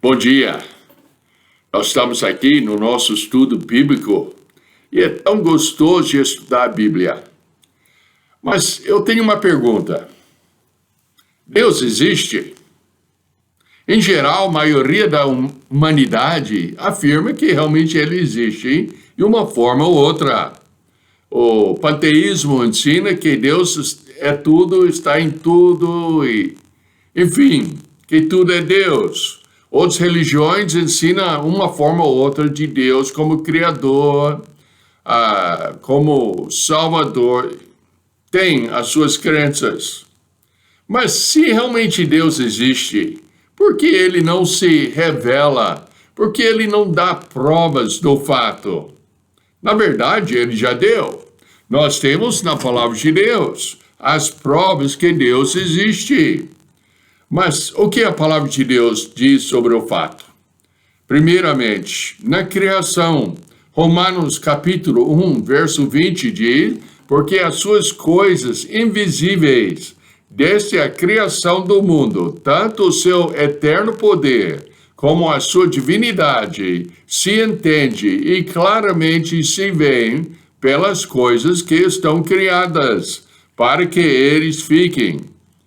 Bom dia, nós estamos aqui no nosso estudo bíblico e é tão gostoso de estudar a Bíblia. Mas eu tenho uma pergunta: Deus existe? Em geral, a maioria da humanidade afirma que realmente ele existe de uma forma ou outra. O panteísmo ensina que Deus é tudo, está em tudo, e, enfim, que tudo é Deus. Outras religiões ensinam uma forma ou outra de Deus como Criador, como Salvador, tem as suas crenças. Mas se realmente Deus existe, por que ele não se revela? Por que ele não dá provas do fato? Na verdade, ele já deu. Nós temos na palavra de Deus as provas que Deus existe. Mas o que a palavra de Deus diz sobre o fato? Primeiramente, na criação, Romanos capítulo 1, verso 20 diz: porque as suas coisas invisíveis, desde a criação do mundo, tanto o seu eterno poder como a sua divindade, se entende e claramente se vêem pelas coisas que estão criadas, para que eles fiquem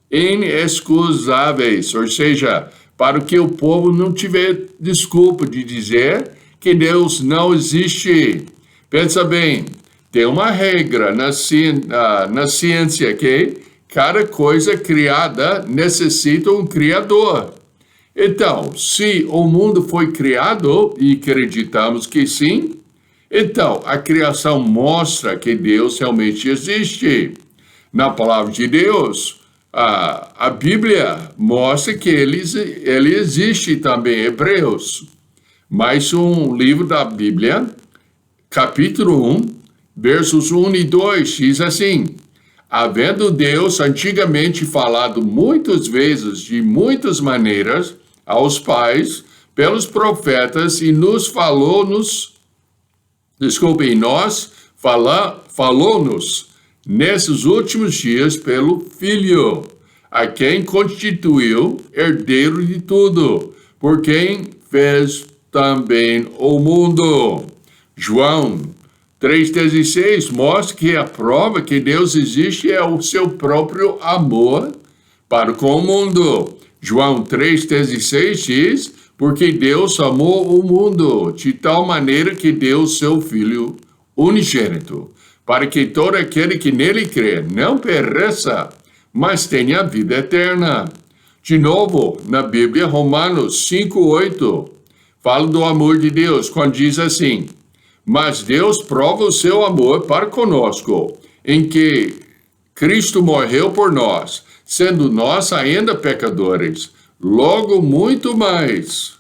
inexcusáveis, ou seja, para que o povo não tiver desculpa de dizer que Deus não existe. Pensa bem, tem uma regra na ciência que cada coisa criada necessita um criador. Então, se o mundo foi criado, e acreditamos que sim, então a criação mostra que Deus realmente existe. Na palavra de Deus, a Bíblia mostra que ele existe também, Hebreus. Mais um livro da Bíblia, capítulo 1, versos 1 e 2, diz assim: havendo Deus antigamente falado muitas vezes, de muitas maneiras, aos pais, pelos profetas, e falou-nos nesses últimos dias pelo Filho, a quem constituiu herdeiro de tudo, por quem fez também o mundo. João 3,16 mostra que a prova que Deus existe é o seu próprio amor para com o mundo. João 3,16 diz: porque Deus amou o mundo de tal maneira que deu seu Filho unigênito, para que todo aquele que nele crê não pereça, mas tenha vida eterna. De novo, na Bíblia, Romanos 5,8, fala do amor de Deus, quando diz assim: mas Deus prova o seu amor para conosco, em que Cristo morreu por nós, sendo nós ainda pecadores, logo muito mais.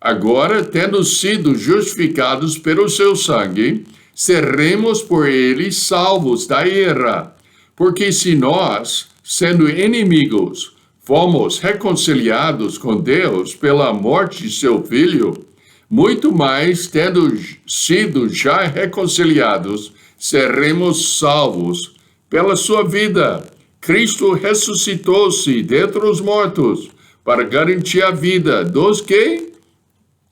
Agora, tendo sido justificados pelo seu sangue, seremos por ele salvos da ira. Porque se nós, sendo inimigos, fomos reconciliados com Deus pela morte de seu Filho, muito mais, tendo sido já reconciliados, seremos salvos pela sua vida. Cristo ressuscitou-se dentre os mortos para garantir a vida dos que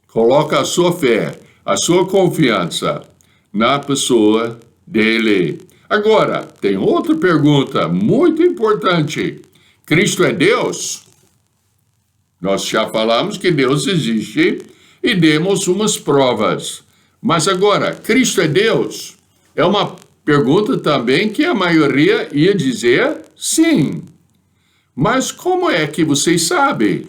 colocam a sua fé, a sua confiança na pessoa dele. Agora, tem outra pergunta muito importante: Cristo é Deus? Nós já falamos que Deus existe e demos umas provas. Mas agora, Cristo é Deus? É uma pergunta também que a maioria ia dizer sim. Mas como é que vocês sabem?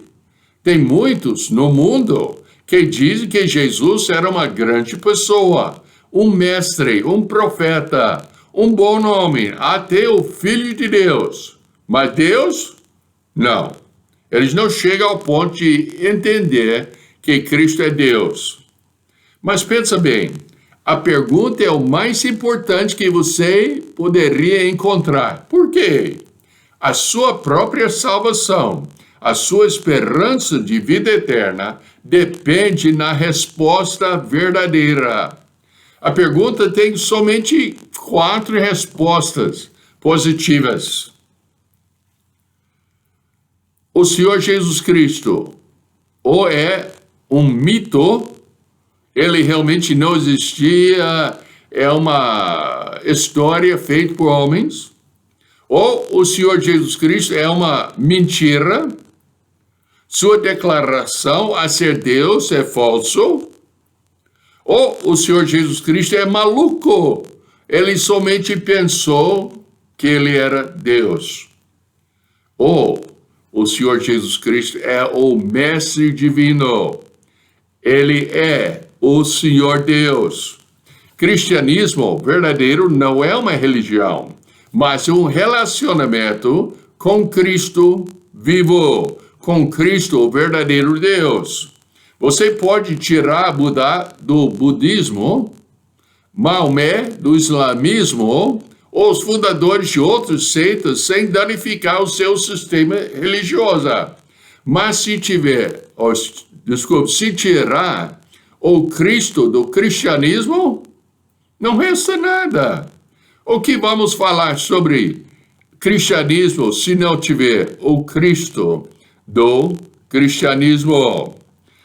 Tem muitos no mundo que dizem que Jesus era uma grande pessoa, um mestre, um profeta, um bom homem, até o Filho de Deus. Mas Deus? Não. Eles não chegam ao ponto de entender que Cristo é Deus. Mas pensa bem, a pergunta é o mais importante que você poderia encontrar. Por quê? A sua própria salvação, a sua esperança de vida eterna, depende na resposta verdadeira. A pergunta tem somente 4 respostas positivas. O Senhor Jesus Cristo, ou é um mito, ele realmente não existia, é uma história feita por homens, ou o Senhor Jesus Cristo é uma mentira, sua declaração a ser Deus é falso, ou o Senhor Jesus Cristo é maluco, ele somente pensou que ele era Deus. Ou o Senhor Jesus Cristo é o Mestre Divino, ele é o Senhor Deus. Cristianismo verdadeiro não é uma religião, mas um relacionamento com Cristo vivo, com Cristo, o verdadeiro Deus. Você pode tirar Buda do budismo, Maomé do islamismo, ou os fundadores de outras seitas, sem danificar o seu sistema religioso. Mas se tirar o Cristo do cristianismo, não resta nada. O que vamos falar sobre cristianismo se não tiver o Cristo do cristianismo?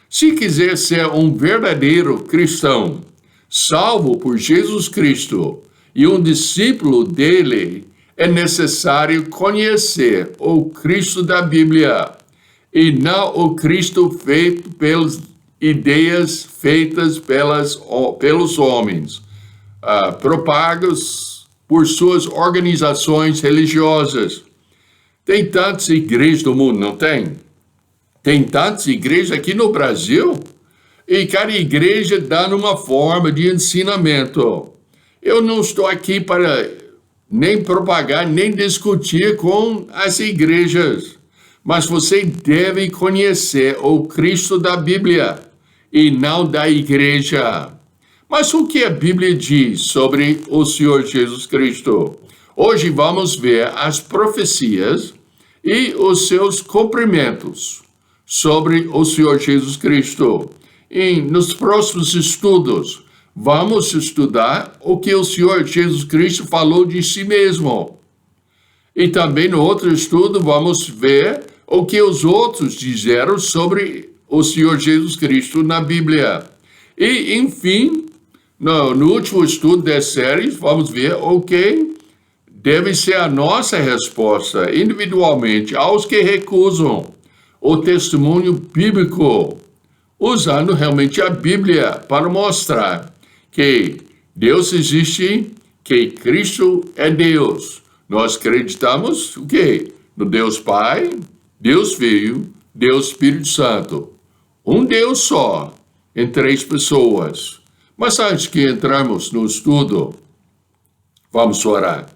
Se quiser ser um verdadeiro cristão, salvo por Jesus Cristo e um discípulo dele, é necessário conhecer o Cristo da Bíblia e não o Cristo feito pelas ideias feitas pelos homens, propagas por suas organizações religiosas. Tem tantas igrejas no mundo, não tem? Tem tantas igrejas aqui no Brasil, e cada igreja dando uma forma de ensinamento. Eu não estou aqui para nem propagar, nem discutir com as igrejas, mas você deve conhecer o Cristo da Bíblia e não da igreja. Mas o que a Bíblia diz sobre o Senhor Jesus Cristo? Hoje vamos ver as profecias e os seus cumprimentos sobre o Senhor Jesus Cristo. E nos próximos estudos, vamos estudar o que o Senhor Jesus Cristo falou de si mesmo. E também no outro estudo, vamos ver o que os outros disseram sobre o Senhor Jesus Cristo na Bíblia. E, enfim, no último estudo dessa série, vamos ver o que deve ser a nossa resposta individualmente aos que recusam o testemunho bíblico, usando realmente a Bíblia para mostrar que Deus existe, que Cristo é Deus. Nós acreditamos o quê? No Deus Pai, Deus Filho, Deus Espírito Santo. Um Deus só, em 3 pessoas. Mas antes que entrarmos no estudo, vamos orar.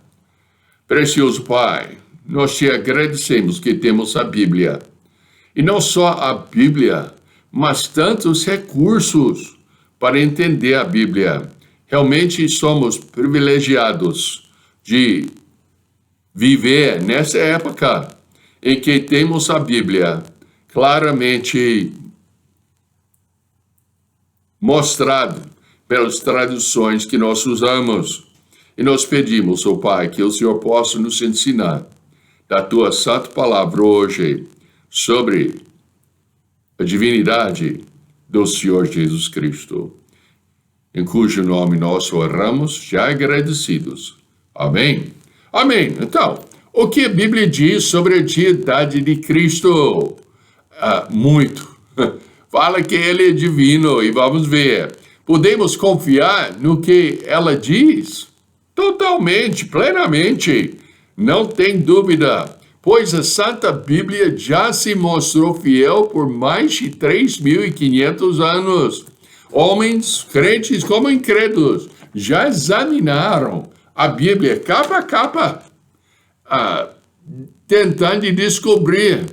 Precioso Pai, nós te agradecemos que temos a Bíblia. E não só a Bíblia, mas tantos recursos para entender a Bíblia. Realmente somos privilegiados de viver nessa época em que temos a Bíblia claramente mostrado pelas traduções que nós usamos. E nós pedimos, ó Pai, que o Senhor possa nos ensinar da Tua santa palavra hoje sobre a divindade do Senhor Jesus Cristo, em cujo nome nós oramos, já agradecidos. Amém? Amém. Então, o que a Bíblia diz sobre a deidade de Cristo? Muito. Fala que ele é divino e vamos ver. Podemos confiar no que ela diz? Totalmente, plenamente. Não tem dúvida, pois a Santa Bíblia já se mostrou fiel por mais de 3.500 anos. Homens, crentes como incrédulos, já examinaram a Bíblia capa a capa, tentando descobrir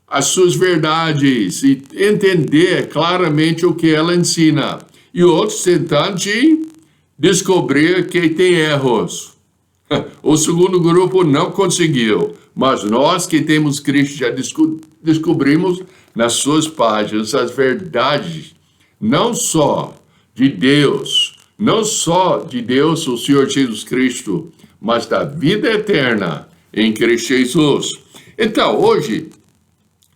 as suas verdades e entender claramente o que ela ensina. E outros tentando descobrir que tem erros. O segundo grupo não conseguiu, mas nós que temos Cristo já descobrimos nas suas páginas as verdades, não só de Deus, o Senhor Jesus Cristo, mas da vida eterna em Cristo Jesus. Então, hoje,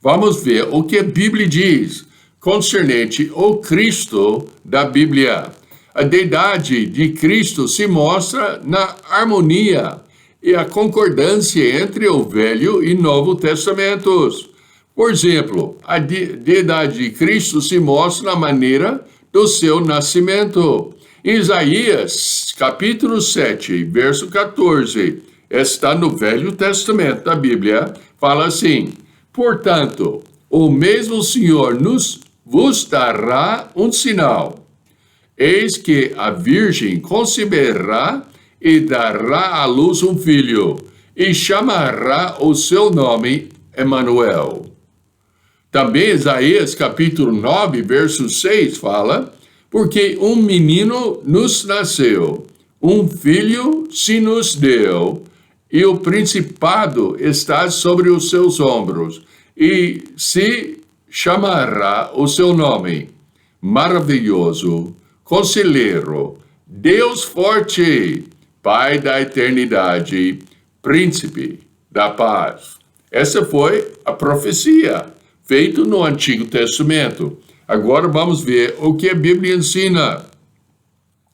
vamos ver o que a Bíblia diz concernente ao Cristo da Bíblia. A deidade de Cristo se mostra na harmonia e a concordância entre o Velho e Novo Testamentos. Por exemplo, a deidade de Cristo se mostra na maneira do seu nascimento. Em Isaías, capítulo 7, verso 14, está no Velho Testamento da Bíblia, fala assim: portanto, o mesmo Senhor vos dará um sinal. Eis que a Virgem conceberá e dará à luz um filho, e chamará o seu nome Emanuel. Também Isaías capítulo 9, verso 6 fala: porque um menino nos nasceu, um filho se nos deu, e o principado está sobre os seus ombros, e se chamará o seu nome Maravilhoso, Conselheiro, Deus Forte, Pai da Eternidade, Príncipe da Paz. Essa foi a profecia feita no Antigo Testamento. Agora vamos ver o que a Bíblia ensina.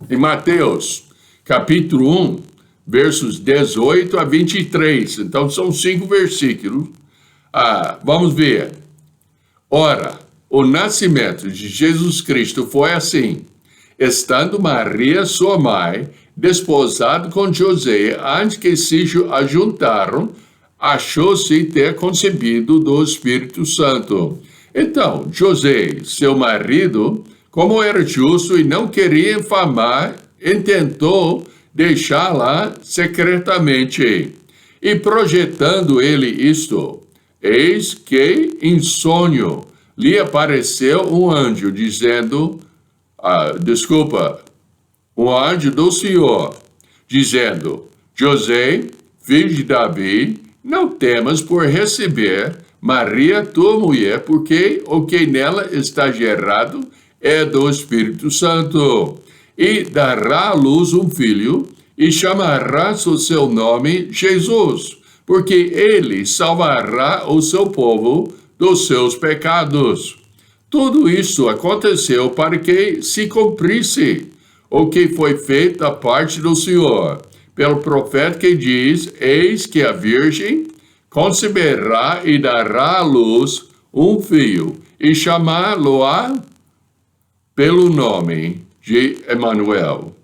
Em Mateus, capítulo 1, versos 18 a 23. Então, são 5 versículos. Vamos ver. Ora, o nascimento de Jesus Cristo foi assim: estando Maria, sua mãe, desposada com José, antes que se ajuntaram, achou-se ter concebido do Espírito Santo. Então, José, seu marido, como era justo e não queria infamar, intentou deixá-la secretamente. E projetando ele isto, eis que em sonho lhe apareceu um anjo dizendo, um anjo do Senhor, dizendo: José, filho de Davi, não temas por receber Maria, tua mulher, porque o que nela está gerado é do Espírito Santo. E dará à luz um filho, e chamarás o seu nome Jesus, porque ele salvará o seu povo dos seus pecados. Tudo isso aconteceu para que se cumprisse o que foi feito da parte do Senhor, pelo profeta que diz: eis que a Virgem conceberá e dará à luz um filho, e chamá-lo-á pelo nome de Emanuel,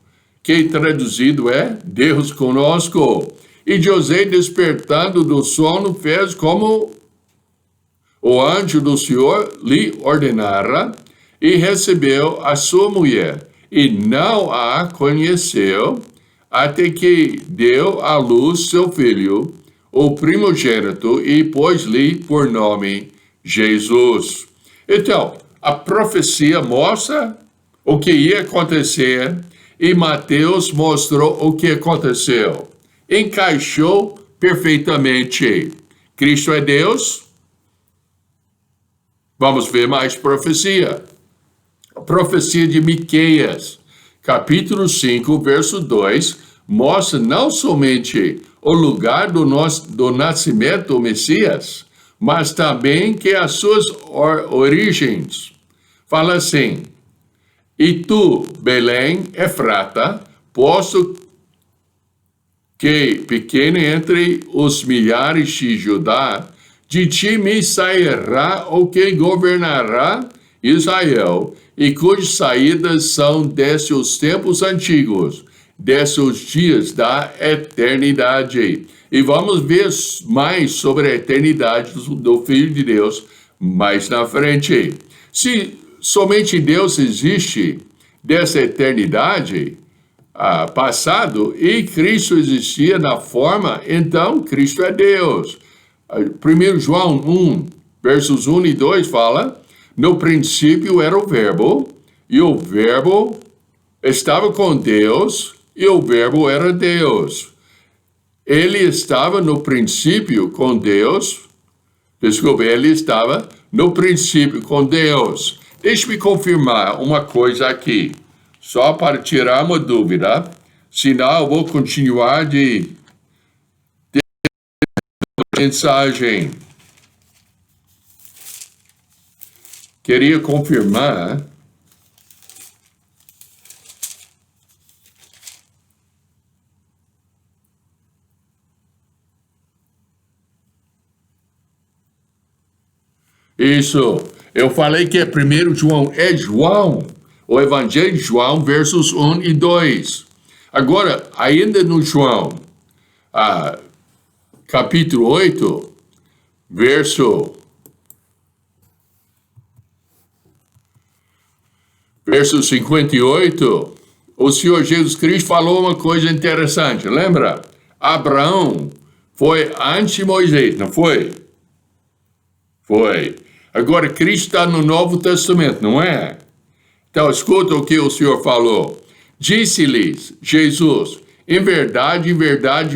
que traduzido é Deus conosco. E José, despertando do sono, fez como o anjo do Senhor lhe ordenara, e recebeu a sua mulher, e não a conheceu, até que deu à luz seu filho, o primogênito, e pôs-lhe por nome Jesus. Então, a profecia mostra o que ia acontecer, e Mateus mostrou o que aconteceu. Encaixou perfeitamente. Cristo é Deus. Vamos ver mais profecia. A profecia de Miqueias, capítulo 5, verso 2, mostra não somente o lugar do nascimento do Messias, mas também que as suas origens. Fala assim: e tu, Belém, Efrata, posto que pequeno entre os milhares de Judá, de ti me sairá o que governará Israel, e cujas saídas são desde os tempos antigos, desde os dias da eternidade. E vamos ver mais sobre a eternidade do Filho de Deus mais na frente. Se somente Deus existe dessa eternidade passado, e Cristo existia na forma, então Cristo é Deus. 1 João 1, versos 1 e 2 fala: no princípio era o Verbo, e o Verbo estava com Deus, e o Verbo era Deus. Ele estava no princípio com Deus. Ele estava no princípio com Deus. Deixe-me confirmar uma coisa aqui, só para tirar uma dúvida, senão eu vou continuar de mensagem. queria confirmar isso. Eu falei que é 1 João, é João, o Evangelho de João, versos 1 e 2. Agora, ainda no João, capítulo 8, verso 58, o Senhor Jesus Cristo falou uma coisa interessante, lembra? Abraão foi antes de Moisés, não foi? Foi. Agora, Cristo está no Novo Testamento, não é? Então, escuta o que o Senhor falou. Disse-lhes Jesus, em verdade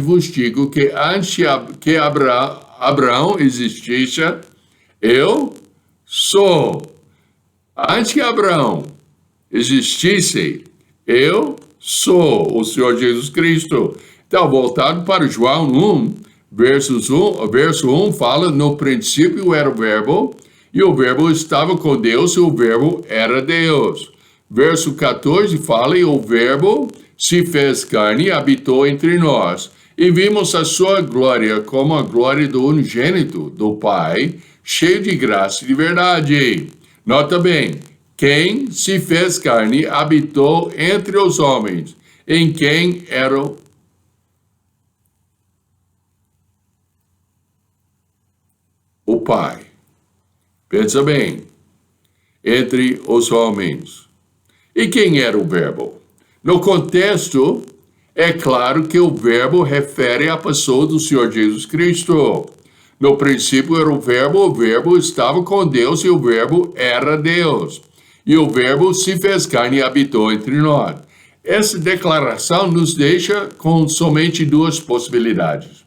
vos digo que antes que Abraão existisse, eu sou. Antes que Abraão existisse, eu sou o Senhor Jesus Cristo. Então, voltado para João 1, verso 1 fala, no princípio era o verbo, e o verbo estava com Deus, e o verbo era Deus. Verso 14 fala, e o verbo se fez carne e habitou entre nós, e vimos a sua glória como a glória do unigênito do Pai, cheio de graça e de verdade. Nota bem, quem se fez carne habitou entre os homens, em quem era o Pai. Pensa bem, entre os homens. E quem era o verbo? No contexto, é claro que o verbo refere à pessoa do Senhor Jesus Cristo. No princípio era o verbo estava com Deus e o verbo era Deus. E o verbo se fez carne e habitou entre nós. Essa declaração nos deixa com somente duas possibilidades.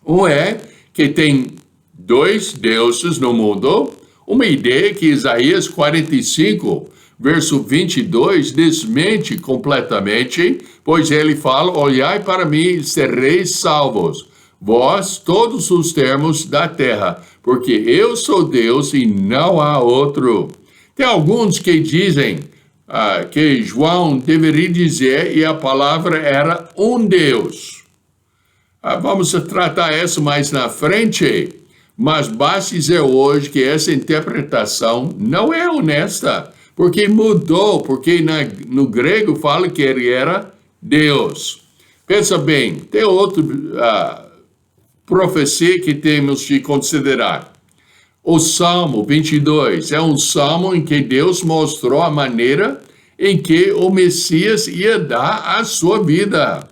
Um é que tem dois deuses no mundo, uma ideia que Isaías 45, verso 22, desmente completamente, pois ele fala, olhai para mim e sereis salvos, vós todos os termos da terra, porque eu sou Deus e não há outro. Tem alguns que dizem que João deveria dizer, e a palavra era um Deus. Vamos tratar isso mais na frente, mas basta dizer hoje que essa interpretação não é honesta, porque mudou, porque no grego fala que ele era Deus. Pensa bem, tem outra profecia que temos de considerar. O Salmo 22 é um salmo em que Deus mostrou a maneira em que o Messias ia dar a sua vida.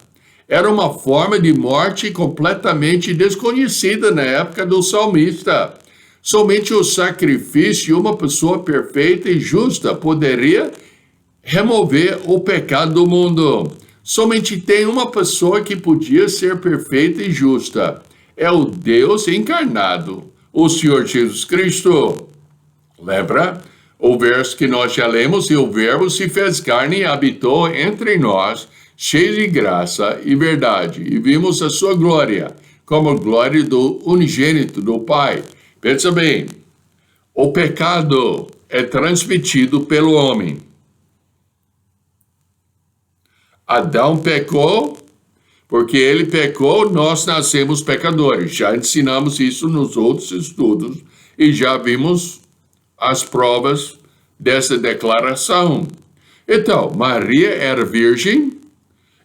Era uma forma de morte completamente desconhecida na época do salmista. Somente o sacrifício de uma pessoa perfeita e justa poderia remover o pecado do mundo. Somente tem uma pessoa que podia ser perfeita e justa. É o Deus encarnado, o Senhor Jesus Cristo. Lembra? O verso que nós já lemos, e o verbo se fez carne e habitou entre nós, cheio de graça e verdade, e vimos a sua glória, como a glória do unigênito do Pai. Pensa bem, o pecado é transmitido pelo homem. Adão pecou, porque ele pecou, nós nascemos pecadores. Já ensinamos isso nos outros estudos e já vimos as provas dessa declaração. Então, Maria era virgem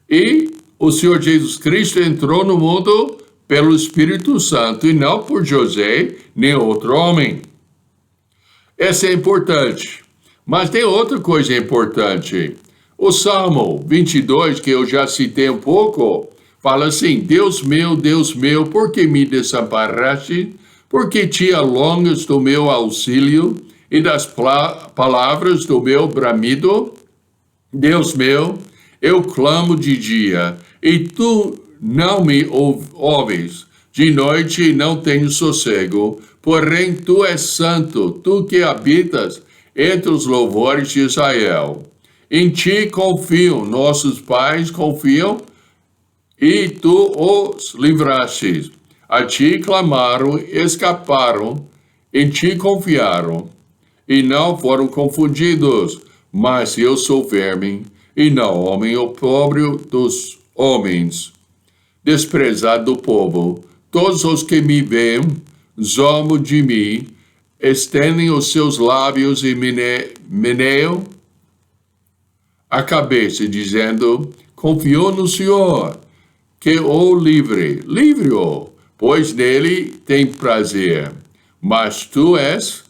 e o Senhor Jesus Cristo entrou no mundo pelo Espírito Santo e não por José nem outro homem. Essa é importante. Mas tem outra coisa importante. O Salmo 22, que eu já citei um pouco, fala assim, Deus meu, por que me desamparaste? Por que te alongas do meu auxílio e das palavras do meu bramido? Deus meu, eu clamo de dia, e tu não me ouves. De noite não tenho sossego, porém tu és santo, tu que habitas entre os louvores de Israel. Em ti confiam, nossos pais confiam, e tu os livraste. A ti clamaram, escaparam, em ti confiaram, e não foram confundidos. Mas eu sou verme, e não homem opróbrio dos homens, desprezado do povo. Todos os que me veem, zombam de mim, estendem os seus lábios e meneiam a cabeça, dizendo, confiou no Senhor, que o livre-o, pois nele tem prazer. Mas tu és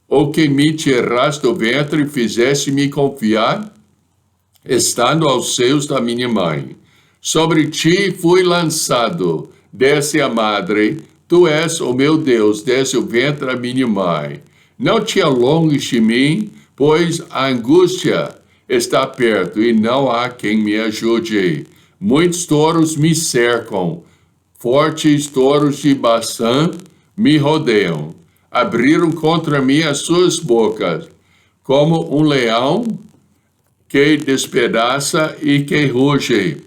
o que me tiraste do ventre e fizeste-me confiar, estando aos seios da minha mãe. Sobre ti fui lançado, desce a madre, tu és o meu Deus, desce o ventre da minha mãe. Não te alongues de mim, pois a angústia está perto e não há quem me ajude. Muitos touros me cercam, fortes touros de Baçã me rodeiam. Abriram contra mim as suas bocas, como um leão que despedaça e que ruge.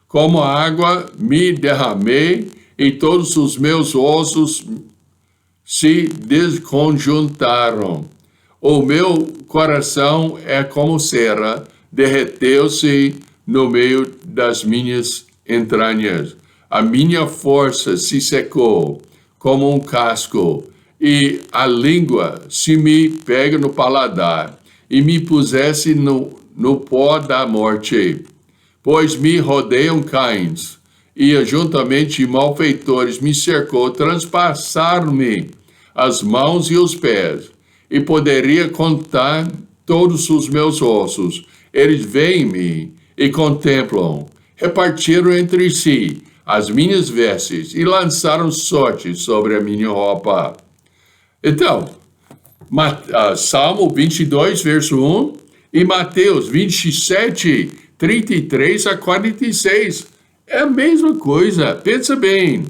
Como água me derramei e todos os meus ossos se desconjuntaram. O meu coração é como cera, derreteu-se no meio das minhas entranhas. A minha força se secou como um casco, e a língua se me pega no paladar, e me pusesse no pó da morte. Pois me rodeiam cães, e juntamente malfeitores me cercou, transpassaram-me as mãos e os pés, e poderia contar todos os meus ossos. Eles veem-me e contemplam, repartiram entre si as minhas vestes e lançaram sorte sobre a minha roupa. Então, Salmo 22, verso 1, e Mateus 27, 33 a 46. É a mesma coisa. Pensa bem.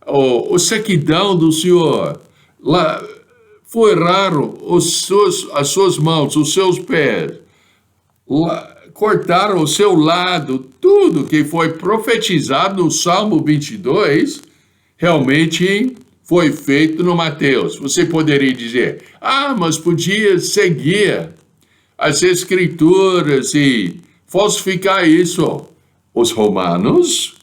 O sequidão do Senhor. Lá, forraram as suas mãos, os seus pés. Cortaram o seu lado. Tudo que foi profetizado no Salmo 22, realmente foi feito no Mateus. Você poderia dizer, mas podia seguir as escrituras e falsificar isso. Os romanos,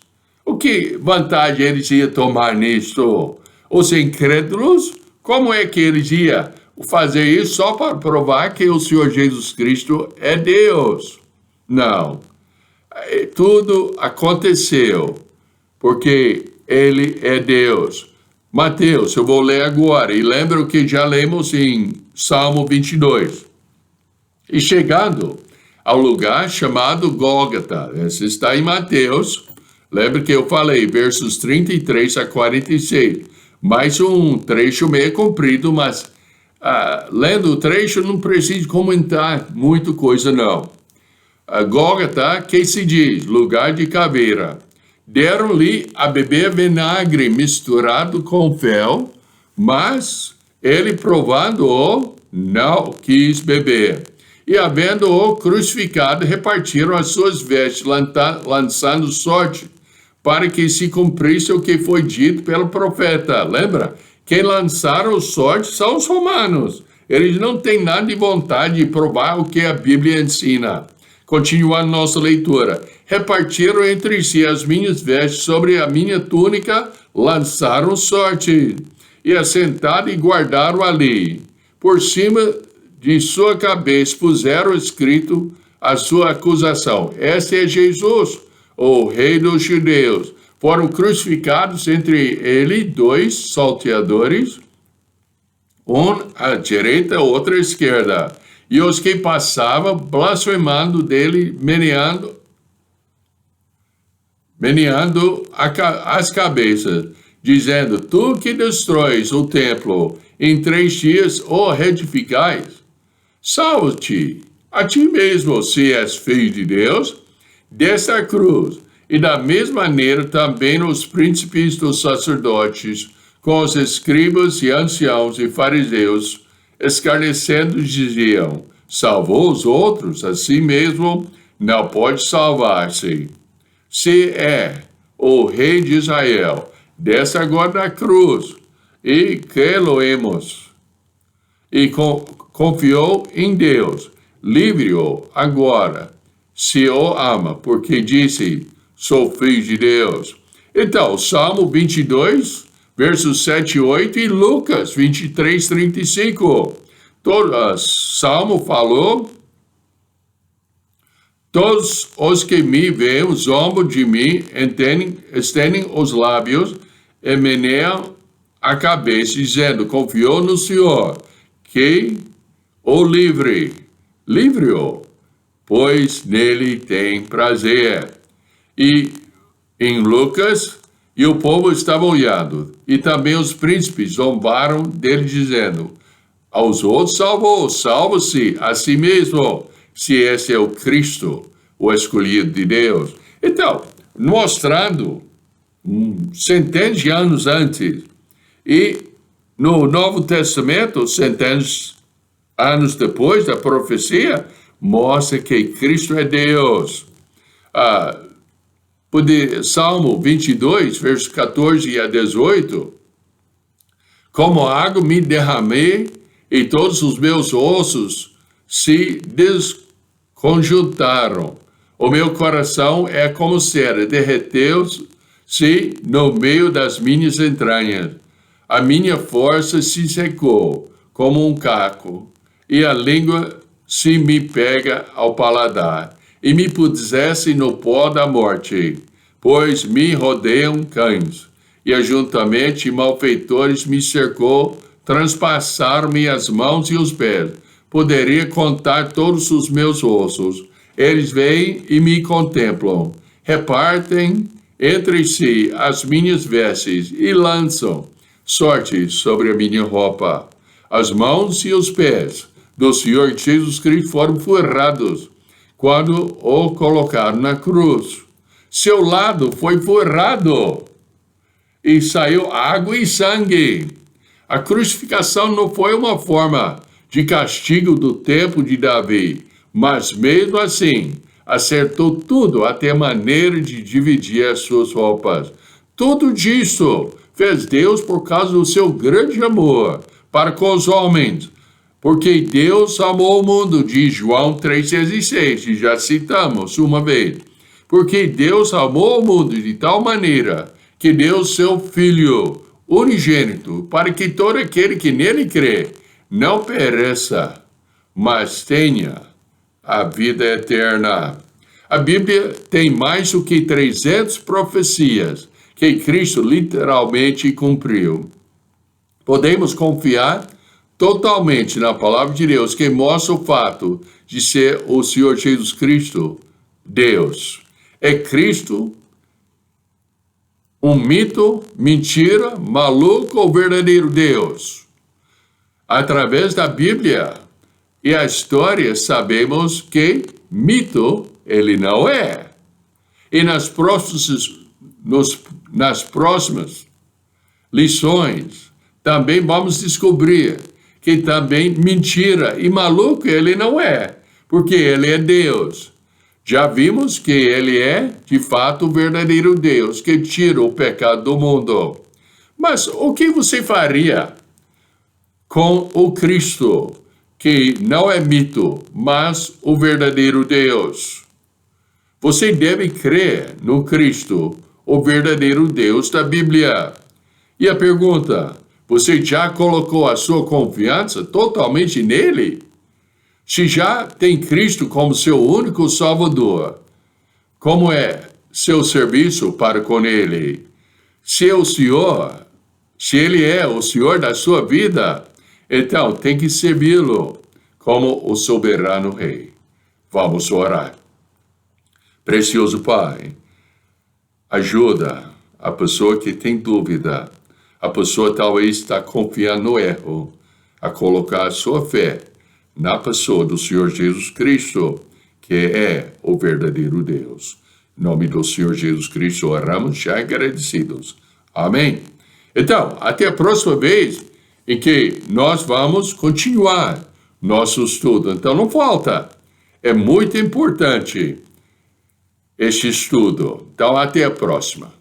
o que vantagem eles iam tomar nisso? Os incrédulos, como é que eles iam fazer isso só para provar que o Senhor Jesus Cristo é Deus? Não. Tudo aconteceu porque Ele é Deus. Mateus, eu vou ler agora, e lembra o que já lemos em Salmo 22. E chegando ao lugar chamado Gólgota, esse está em Mateus, lembra que eu falei, versos 33 a 46, mais um trecho meio comprido, mas lendo o trecho não preciso comentar muita coisa não. Gólgota, que se diz, lugar de caveira. Deram-lhe a beber vinagre misturado com fel, mas ele, provando-o, não quis beber. E, havendo-o crucificado, repartiram as suas vestes, lançando sorte, para que se cumprisse o que foi dito pelo profeta. Lembra? Quem lançaram sorte são os romanos. Eles não têm nada de vontade de provar o que a Bíblia ensina. Continuando nossa leitura. Repartiram entre si as minhas vestes, sobre a minha túnica lançaram sorte. E assentado e guardaram ali. Por cima de sua cabeça puseram escrito a sua acusação. Este é Jesus, o rei dos judeus. Foram crucificados entre ele 2 salteadores, um à direita, outro à esquerda. E os que passavam, blasfemando dele, meneando as cabeças, dizendo, tu que destróis o templo, em 3 dias o reedificais, salva-te a ti mesmo, se és filho de Deus, desta cruz. E da mesma maneira também os príncipes dos sacerdotes, com os escribas e anciãos e fariseus, escarnecendo, diziam, salvou os outros, a si mesmo não pode salvar-se. Se é o rei de Israel, desce agora da cruz e crê-lo-emos. e confiou em Deus. Livre-o agora, se o ama, porque disse, sou filho de Deus. Então, Salmo 22, versos 7 e 8, e Lucas 23, 35. Salmo falou, todos os que me veem zombam de mim, estendem os lábios e meneiam a cabeça, dizendo, confiou no Senhor, que o livre-o, pois nele tem prazer. E em Lucas, e o povo estava olhando, e também os príncipes zombaram dele, dizendo, aos outros salvou, salva-se a si mesmo, se esse é o Cristo, o escolhido de Deus. Então, mostrando centenas de anos antes, e no Novo Testamento, centenas de anos depois da profecia, mostra que Cristo é Deus. Salmo 22, versos 14 a 18, como água me derramei e todos os meus ossos se desconjuntaram. O meu coração é como cera, derreteu-se no meio das minhas entranhas. A minha força se secou como um caco, e a língua se me pega ao paladar, e me pusesse no pó da morte, pois me rodeiam cães, e ajuntamente malfeitores me cercou, transpassaram-me as mãos e os pés. Poderia contar todos os meus ossos. Eles vêm e me contemplam, repartem entre si as minhas vestes e lançam sorte sobre a minha roupa. As mãos e os pés do Senhor Jesus Cristo foram forrados quando o colocaram na cruz. Seu lado foi forrado e saiu água e sangue. A crucificação não foi uma forma de castigo do tempo de Davi, mas mesmo assim, acertou tudo até a maneira de dividir as suas roupas. Tudo disso fez Deus por causa do seu grande amor para com os homens, porque Deus amou o mundo, diz João 3,16, e já citamos uma vez. Porque Deus amou o mundo de tal maneira que deu seu Filho unigênito, para que todo aquele que nele crê não pereça, mas tenha a vida eterna. A Bíblia tem mais do que 300 profecias que Cristo literalmente cumpriu. Podemos confiar totalmente na palavra de Deus, que mostra o fato de ser o Senhor Jesus Cristo, Deus. É Cristo um mito, mentira, maluco ou verdadeiro Deus? Através da Bíblia e a história, sabemos que mito ele não é. E nas próximas lições, também vamos descobrir que também mentira e maluco ele não é, porque ele é Deus. Já vimos que ele é, de fato, o verdadeiro Deus, que tira o pecado do mundo. Mas o que você faria com o Cristo, que não é mito, mas o verdadeiro Deus? Você deve crer no Cristo, o verdadeiro Deus da Bíblia. E a pergunta, você já colocou a sua confiança totalmente nele? Se já tem Cristo como seu único Salvador, como é seu serviço para com ele? Se ele é o Senhor da sua vida, então tem que servi-lo como o soberano Rei. Vamos orar. Precioso Pai, ajuda a pessoa que tem dúvida, a pessoa talvez está confiando no erro, a colocar a sua fé na pessoa do Senhor Jesus Cristo, que é o verdadeiro Deus. Em nome do Senhor Jesus Cristo, oramos já agradecidos. Amém. Então, até a próxima vez em que nós vamos continuar nosso estudo. Então, não falta. É muito importante este estudo. Então, até a próxima.